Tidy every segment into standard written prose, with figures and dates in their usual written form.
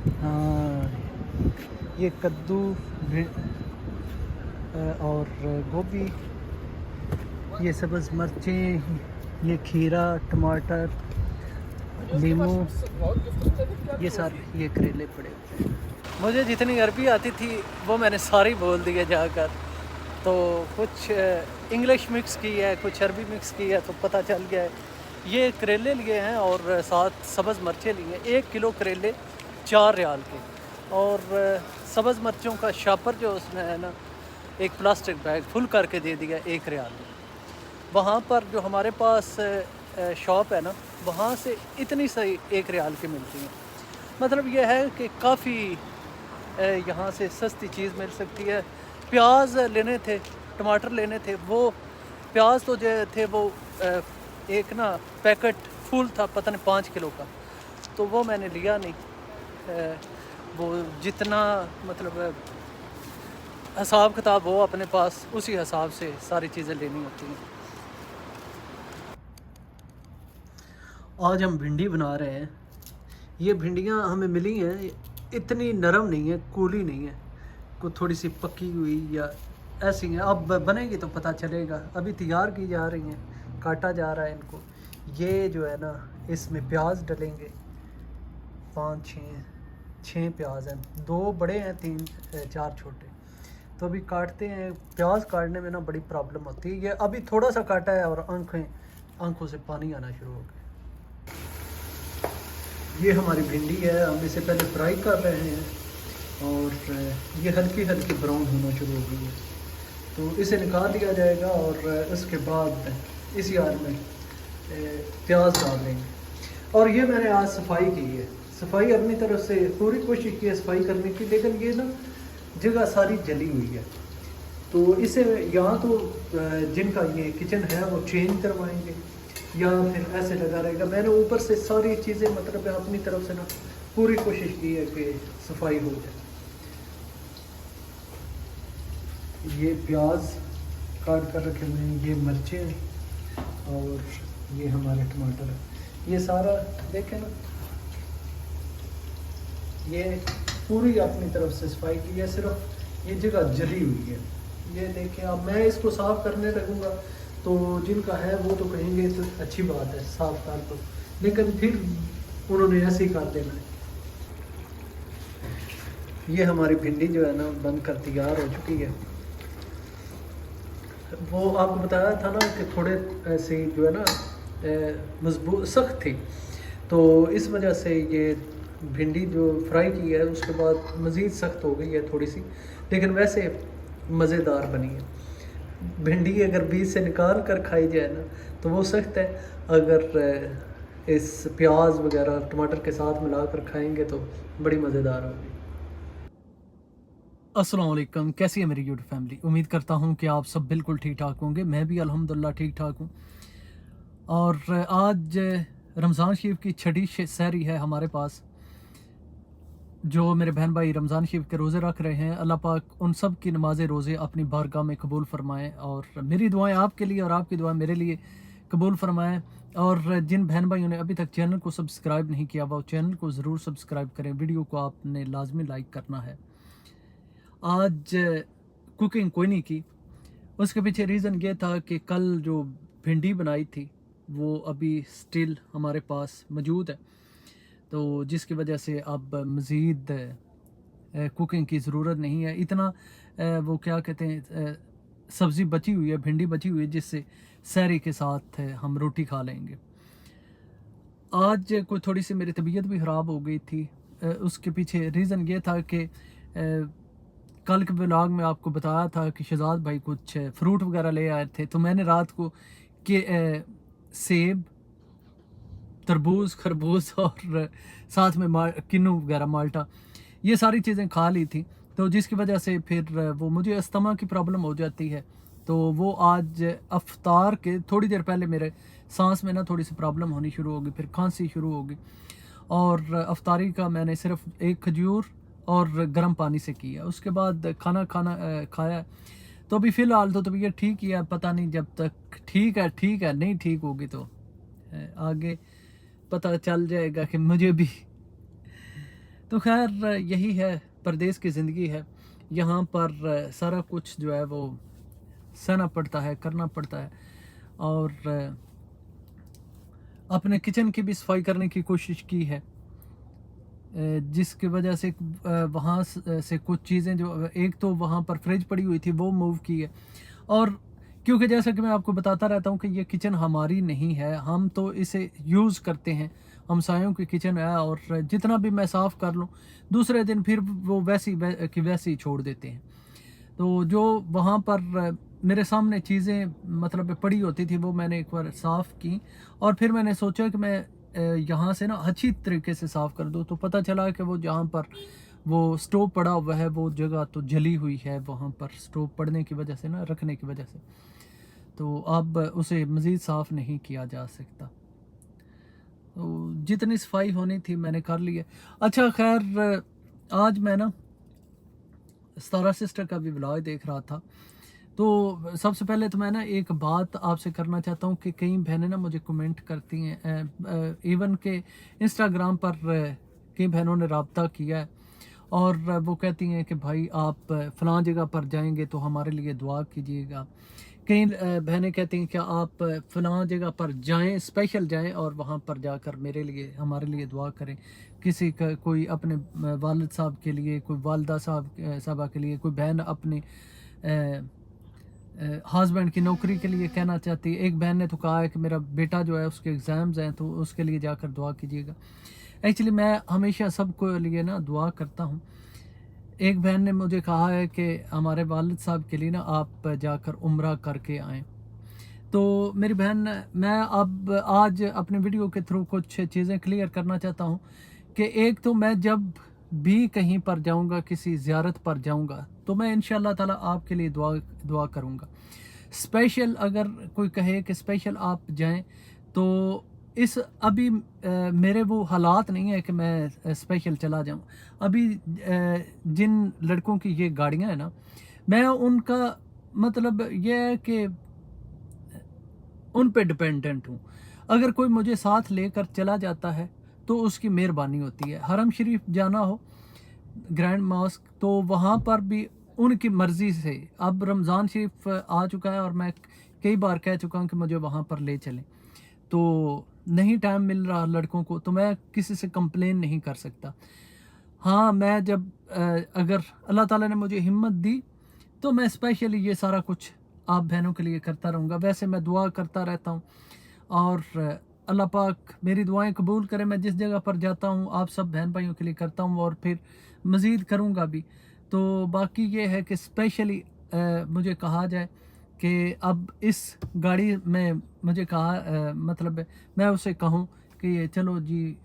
हाँ, ये कद्दू और गोभी, ये सब्ज़ मिर्चें, ये खीरा, टमाटर, नींबू, ये सारे ये करेले पड़े हुए हैं। मुझे जितनी अरबी आती थी वो मैंने सारी बोल दी है जाकर, तो कुछ इंग्लिश मिक्स की है, कुछ अरबी मिक्स की है, तो पता चल गया है। ये करेले लिए हैं और साथ सब्ज़ मिर्चें लिए हैं। 1 किलो करेले 4 रियाल के, और सब्ज़ मिर्चों का शापर जो उसमें है ना, एक प्लास्टिक बैग फुल करके दे दिया 1 रियाल में। वहाँ पर जो हमारे पास शॉप है ना, वहाँ से इतनी सही 1 रियाल की मिलती हैं। मतलब यह है कि काफ़ी यहाँ से सस्ती चीज़ मिल सकती है। प्याज लेने थे, टमाटर लेने थे, वो प्याज तो जो थे वो एक ना पैकेट फुल था, पता नहीं 5 किलो का, तो वो मैंने लिया नहीं। वो जितना मतलब हिसाब किताब हो अपने पास, उसी हिसाब से सारी चीज़ें लेनी होती हैं। आज हम भिंडी बना रहे हैं। ये भिंडियाँ हमें मिली हैं, इतनी नरम नहीं है, कूली नहीं है, को थोड़ी सी पकी हुई या ऐसी हैं। अब बनेगी तो पता चलेगा। अभी तैयार की जा रही हैं, काटा जा रहा है इनको। ये जो है ना, इसमें प्याज डलेंगे, 5 6 प्याज हैं, 2 बड़े हैं, 3 4 छोटे। तो अभी काटते हैं। प्याज काटने में ना बड़ी प्रॉब्लम होती है। ये अभी थोड़ा सा काटा है और आंखों से पानी आना शुरू हो गया। ये हमारी भिंडी है, हम इसे पहले फ्राई कर रहे हैं और ये हल्की हल्की ब्राउन होना शुरू हो गई है, तो इसे निकाल लिया जाएगा और उसके बाद इसी आर में प्याज डाल देंगे। और ये मैंने आज सफाई की है, सफाई अपनी तरफ से पूरी कोशिश की है सफाई करने की, लेकिन ये ना जगह सारी जली हुई है, तो इसे यहाँ तो जिनका ये किचन है वो चेंज करवाएंगे या फिर ऐसे लगा रहेगा। मैंने ऊपर से सारी चीज़ें मतलब अपनी तरफ से ना पूरी कोशिश की है कि सफाई हो जाए। ये प्याज काट कर रखे हुए हैं, ये मिर्चें और ये हमारे टमाटर, ये सारा देखें ना, ये पूरी अपनी तरफ से सफाई की है, सिर्फ ये जगह जली हुई है। ये देखें, अब मैं इसको साफ़ करने लगूँगा तो जिनका है वो तो कहेंगे तो अच्छी बात है साफ कर दो, लेकिन फिर उन्होंने ऐसे ही कर देना है। ये हमारी भिंडी जो है ना बनकर तैयार हो चुकी है। वो आपको बताया था ना कि थोड़े ऐसे जो है ना मजबूत सख्त थी, तो इस वजह से ये भिंडी जो फ्राई की है उसके बाद मज़ीद सख्त हो गई है थोड़ी सी, लेकिन वैसे मज़ेदार बनी है। भिंडी अगर बीज से निकाल कर खाई जाए ना तो वो सख्त है, अगर इस प्याज वगैरह टमाटर के साथ मिलाकर खाएंगे तो बड़ी मज़ेदार होगी। अस्सलाम वालेकुम, कैसी है मेरी यूट्यूब फैमिली। उम्मीद करता हूँ कि आप सब बिल्कुल ठीक ठाक होंगे। मैं भी अल्हम्दुलिल्लाह ठीक ठाक हूँ। और आज रमज़ान शरीफ की छठी सहरी है हमारे पास। जो मेरे बहन भाई रमज़ान शरीफ के रोज़े रख रहे हैं, अल्लाह पाक उन सब की नमाज़ रोज़े अपनी बारगाह में कबूल फरमाएँ, और मेरी दुआएं आपके लिए और आपकी दुआ मेरे लिए कबूल फरमाएँ। और जिन बहन भाइयों ने अभी तक चैनल को सब्सक्राइब नहीं किया वो चैनल को ज़रूर सब्सक्राइब करें। वीडियो को आपने लाजमी लाइक करना है। आज कुकिंग कोई नहीं की, उसके पीछे रीज़न ये था कि कल जो भिंडी बनाई थी वो अभी स्टिल हमारे पास मौजूद है, तो जिसकी वजह से अब मज़ीद कुकिंग की ज़रूरत नहीं है। इतना वो क्या कहते हैं, सब्ज़ी बची हुई है, भिंडी बची हुई है, जिससे सहरी के साथ हम रोटी खा लेंगे। आज कोई थोड़ी सी मेरी तबीयत भी ख़राब हो गई थी। उसके पीछे रीज़न ये था कि कल के ब्लॉग में आपको बताया था कि शहजाद भाई कुछ फ्रूट वगैरह ले आए थे, तो मैंने रात को के सेब, तरबूज, खरबूज और साथ में किन्नू वगैरह, माल्टा, ये सारी चीज़ें खा ली थी, तो जिसकी वजह से फिर वो मुझे अस्थमा की प्रॉब्लम हो जाती है। तो वो आज अफ्तार के थोड़ी देर पहले मेरे सांस में ना थोड़ी सी प्रॉब्लम होनी शुरू होगी, फिर खांसी शुरू होगी, और अफ्तारी का मैंने सिर्फ एक खजूर और गर्म पानी से किया। उसके बाद खाना खाया। तो अभी फ़िलहाल तो तबीयत ठीक ही है, पता नहीं जब तक ठीक है, नहीं ठीक होगी तो आगे पता चल जाएगा कि मुझे भी तो खैर यही है, परदेस की ज़िंदगी है। यहाँ पर सारा कुछ जो है वो सहना पड़ता है, करना पड़ता है। और अपने किचन की भी सफाई करने की कोशिश की है, जिसकी वजह से वहाँ से कुछ चीज़ें जो एक तो वहाँ पर फ्रिज पड़ी हुई थी वो मूव की है। और क्योंकि जैसा कि मैं आपको बताता रहता हूँ कि ये किचन हमारी नहीं है, हम तो इसे यूज़ करते हैं, हमसायों की किचन है, और जितना भी मैं साफ़ कर लूँ दूसरे दिन फिर वो की वैसी छोड़ देते हैं। तो जो वहाँ पर मेरे सामने चीज़ें मतलब पड़ी होती थी वो मैंने एक बार साफ़ की, और फिर मैंने सोचा कि मैं यहाँ से ना अच्छी तरीके से साफ़ कर दूँ। तो पता चला कि वो जहाँ पर वो स्टोव पड़ा हुआ है वो जगह तो जली हुई है, वहाँ पर स्टोव पड़ने की वजह से ना, रखने की वजह से, तो अब उसे मज़ीद साफ़ नहीं किया जा सकता। तो जितनी सफाई होनी थी मैंने कर ली है। अच्छा खैर, आज मैं ना सतारा सिस्टर का भी व्लॉग देख रहा था। तो सबसे पहले तो मैं ना एक बात आपसे करना चाहता हूँ कि कई बहनें ना मुझे कमेंट करती हैं, इवन के इंस्टाग्राम पर कई बहनों ने रब्ता किया है, और वो कहती हैं कि भाई आप फ़लाँ जगह पर जाएंगे तो हमारे लिए दुआ कीजिएगा। कई बहनें कहती हैं कि आप फ़लाँ जगह पर जाएं, स्पेशल जाएं और वहाँ पर जाकर मेरे लिए, हमारे लिए दुआ करें। किसी का कोई अपने वालिद साहब के लिए, कोई वालदा साहबा के लिए, कोई बहन अपने हस्बैंड की नौकरी के लिए कहना चाहती है। एक बहन ने तो कहा है कि मेरा बेटा जो है उसके एग्ज़ाम्स हैं तो उसके लिए जाकर दुआ कीजिएगा। एक्चुअली मैं हमेशा सबको लिए ना दुआ करता हूँ। एक बहन ने मुझे कहा है कि हमारे वालिद साहब के लिए ना आप जाकर उम्रा करके आएँ। तो मेरी बहन, मैं अब आज अपने वीडियो के थ्रू कुछ चीज़ें क्लियर करना चाहता हूँ कि एक तो मैं जब भी कहीं पर जाऊँगा, किसी ज़ियारत पर जाऊँगा, तो मैं इंशाअल्लाह ताला आपके लिए दुआ करूँगा। स्पेशल अगर कोई कहे कि स्पेशल आप जाएँ, तो इस अभी मेरे वो हालात नहीं है कि मैं स्पेशल चला जाऊँ। अभी जिन लड़कों की ये गाड़ियाँ हैं ना, मैं उनका मतलब ये है कि उन पे डिपेंडेंट हूँ। अगर कोई मुझे साथ लेकर चला जाता है तो उसकी मेहरबानी होती है। हरम शरीफ जाना हो, ग्रैंड मॉस्क, तो वहाँ पर भी उनकी मर्ज़ी से। अब रमज़ान शरीफ आ चुका है और मैं कई बार कह चुका हूँ कि मुझे वहाँ पर ले चलें, तो नहीं टाइम मिल रहा लड़कों को, तो मैं किसी से कंप्लेन नहीं कर सकता। हाँ, मैं जब अगर अल्लाह ताला ने मुझे हिम्मत दी तो मैं स्पेशली ये सारा कुछ आप बहनों के लिए करता रहूँगा। वैसे मैं दुआ करता रहता हूँ, और अल्लाह पाक मेरी दुआएं कबूल करे। मैं जिस जगह पर जाता हूँ आप सब बहन भाइयों के लिए करता हूँ, और फिर मज़ीद करूँगा भी। तो बाकी ये है कि स्पेशली मुझे कहा जाए कि अब इस गाड़ी में मुझे कहा मतलब मैं उसे कहूँ कि चलो जी,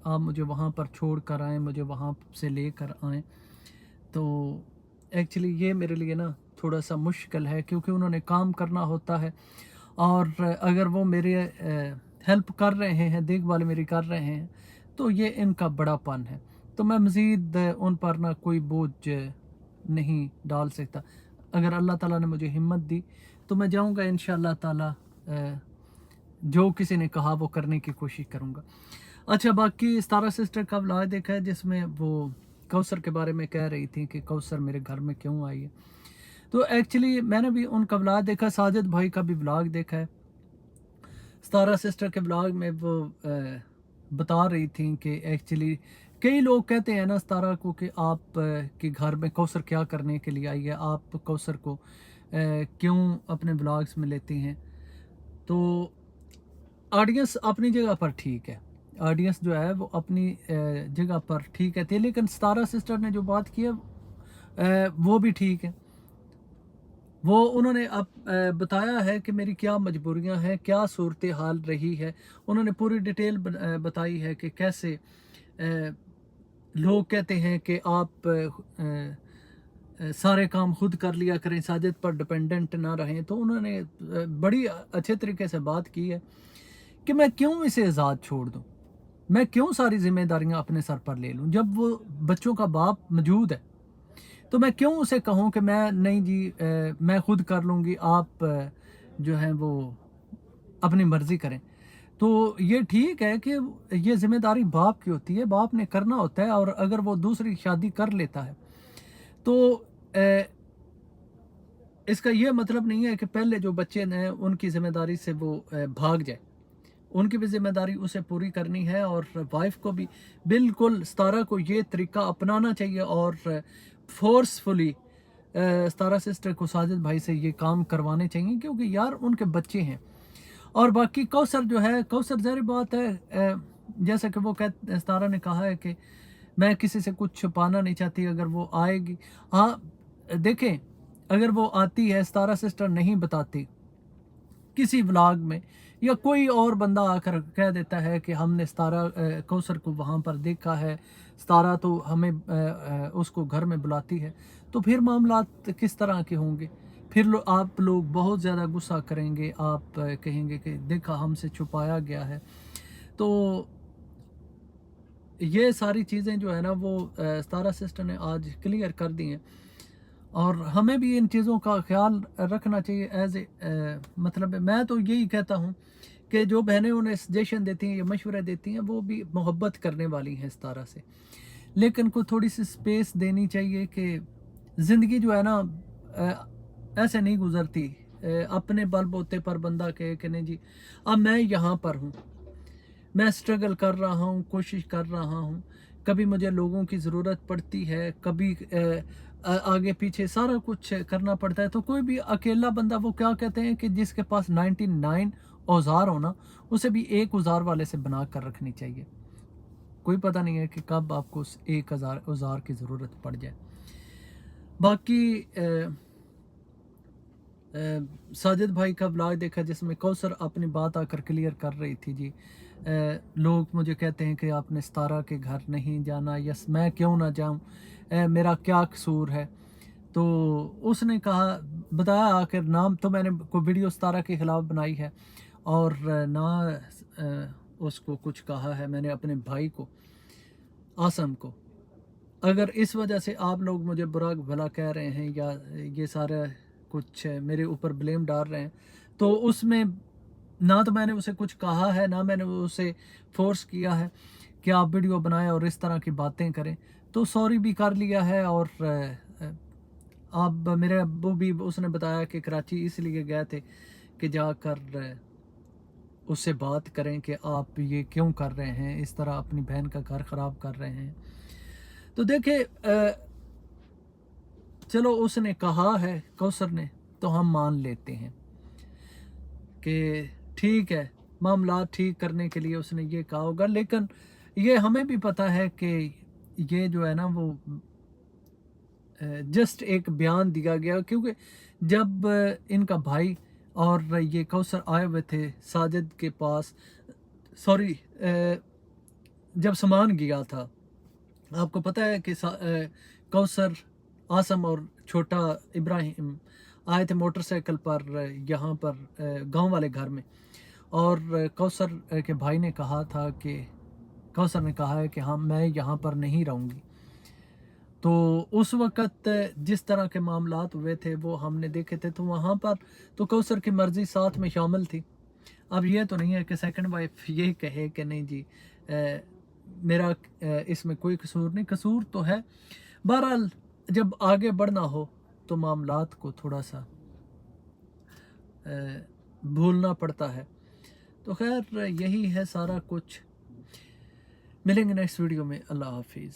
आप मुझे वहाँ पर छोड़ कर आएँ, मुझे वहाँ से लेकर आएँ, तो एक्चुअली ये मेरे लिए ना थोड़ा सा मुश्किल है, क्योंकि उन्होंने काम करना होता है, और अगर वो मेरे हेल्प कर रहे हैं, देखभाल मेरी कर रहे हैं, तो ये इनका बड़ापन है। तो मैं मज़ीद उन पर ना कोई बोझ नहीं डाल सकता। अगर अल्लाह ताला ने मुझे हिम्मत दी तो मैं जाऊँगा इंशाअल्लाह ताला, जो किसी ने कहा वो करने की कोशिश करूँगा। अच्छा, बाकी सतारा सिस्टर का व्लॉग देखा है जिसमें वो कौसर के बारे में कह रही थी कि कौसर मेरे घर में क्यों आई है। तो एक्चुअली मैंने भी उनका व्लॉग देखा, साजिद भाई का भी व्लॉग देखा है। सतारा सिस्टर के व्लॉग में वो बता रही थी कि एक्चुअली कई लोग कहते हैं ना सतारा को कि आप के घर में कौसर क्या करने के लिए आई है, आप कौसर को क्यों अपने व्लॉग्स में लेती हैं। तो ऑडियंस अपनी जगह पर ठीक है, ऑडियंस जो है वो अपनी जगह पर ठीक है थी, लेकिन सतारा सिस्टर ने जो बात की है वो भी ठीक है। वो उन्होंने अब बताया है कि मेरी क्या मजबूरियां हैं, क्या सूरत हाल रही है। उन्होंने पूरी डिटेल बताई है कि कैसे लोग कहते हैं कि आप सारे काम खुद कर लिया करें, साजिद पर डिपेंडेंट ना रहें। तो उन्होंने बड़ी अच्छे तरीके से बात की है कि मैं क्यों इसे आज़ाद छोड़ दूं, मैं क्यों सारी जिम्मेदारियां अपने सर पर ले लूं, जब वो बच्चों का बाप मौजूद है। तो मैं क्यों उसे कहूँ कि मैं नहीं जी, मैं खुद कर लूँगी, आप जो हैं वो अपनी मर्ज़ी करें। तो ये ठीक है कि ये ज़िम्मेदारी बाप की होती है, बाप ने करना होता है। और अगर वो दूसरी शादी कर लेता है तो इसका ये मतलब नहीं है कि पहले जो बच्चे हैं उनकी ज़िम्मेदारी से वो भाग जाए। उनकी भी ज़िम्मेदारी उसे पूरी करनी है, और वाइफ को भी बिल्कुल सतारा को ये तरीका अपनाना चाहिए और फोर्सफुली सतारा सिस्टर को साजिद भाई से ये काम करवाने चाहिए, क्योंकि यार उनके बच्चे हैं। और बाकी कौसर जो है, कौसर ज़ाहिर बात है, जैसा कि वो सतारा ने कहा है कि मैं किसी से कुछ छुपाना नहीं चाहती, अगर वो आएगी। हाँ देखें, अगर वो आती है, सतारा सिस्टर नहीं बताती किसी व्लॉग में, या कोई और बंदा आकर कह देता है कि हमने सतारा कौसर को वहाँ पर देखा है, सतारा तो हमें उसको घर में बुलाती है, तो फिर मामलात किस तरह के होंगे? फिर आप लोग बहुत ज़्यादा गुस्सा करेंगे, आप कहेंगे कि देखा हमसे छुपाया गया है। तो ये सारी चीज़ें जो है ना वो सतारा सिस्टर ने आज क्लियर कर दी हैं, और हमें भी इन चीज़ों का ख्याल रखना चाहिए। एज ए मतलब मैं तो यही कहता हूँ कि जो बहनें उन्हें सजेशन देती हैं या मशवरे देती हैं, वो भी मोहब्बत करने वाली हैं सतारा से, लेकिन को थोड़ी सी स्पेस देनी चाहिए कि ज़िंदगी जो है ना ऐसे नहीं गुजरती। अपने बलबूते पर बंदा कहे कि नहीं जी अब मैं यहाँ पर हूँ, मैं स्ट्रगल कर रहा हूँ, कोशिश कर रहा हूँ, कभी मुझे लोगों की ज़रूरत पड़ती है, कभी आगे पीछे सारा कुछ करना पड़ता है। तो कोई भी अकेला बंदा, वो क्या कहते हैं कि जिसके पास 99 औजार हो ना, उसे भी एक औजार वाले से बना कर रखनी चाहिए। कोई पता नहीं है कि कब आपको उस 1000 औजार की ज़रूरत पड़ जाए। बाकी साजिद भाई का ब्लॉग देखा जिसमें कौसर अपनी बात आकर क्लियर कर रही थी जी। लोग मुझे कहते हैं कि आपने सतारा के घर नहीं जाना, यस मैं क्यों ना जाऊं, मेरा क्या कसूर है? तो उसने कहा, बताया आखिर नाम तो मैंने कोई वीडियो सतारा के ख़िलाफ़ बनाई है, और ना उसको कुछ कहा है मैंने अपने भाई को, आसम को। अगर इस वजह से आप लोग मुझे बुरा भला कह रहे हैं या ये सारा कुछ मेरे ऊपर ब्लेम डाल रहे हैं, तो उसमें ना तो मैंने उसे कुछ कहा है, ना मैंने उसे फोर्स किया है कि आप वीडियो बनाएं और इस तरह की बातें करें। तो सॉरी भी कर लिया है। और अब मेरे अब्बू भी, उसने बताया कि कराची इसलिए गए थे कि जाकर उससे बात करें कि आप ये क्यों कर रहे हैं, इस तरह अपनी बहन का घर ख़राब कर रहे हैं। तो देखे चलो उसने कहा है कौसर ने, तो हम मान लेते हैं कि ठीक है, मामला ठीक करने के लिए उसने ये कहा होगा। लेकिन ये हमें भी पता है कि ये जो है ना वो जस्ट एक बयान दिया गया, क्योंकि जब इनका भाई और ये कौसर आए हुए थे साजिद के पास, सॉरी जब सामान गया था, आपको पता है कि कौसर, आसम और छोटा इब्राहिम आए थे मोटरसाइकिल पर यहाँ पर गांव वाले घर में। और कौसर के भाई ने कहा था कि कौसर ने कहा है कि हाँ मैं यहाँ पर नहीं रहूँगी। तो उस वक़्त जिस तरह के मामलात हुए थे वो हमने देखे थे, तो वहाँ पर तो कौसर की मर्ज़ी साथ में शामिल थी। अब ये तो नहीं है कि सेकंड वाइफ ये कहे कि नहीं जी मेरा इसमें कोई कसूर नहीं, कसूर तो है। बहरहाल जब आगे बढ़ना हो तो मामलात को थोड़ा सा भूलना पड़ता है। तो खैर यही है सारा कुछ। मिलेंगे नेक्स्ट वीडियो में। अल्लाह हाफिज़।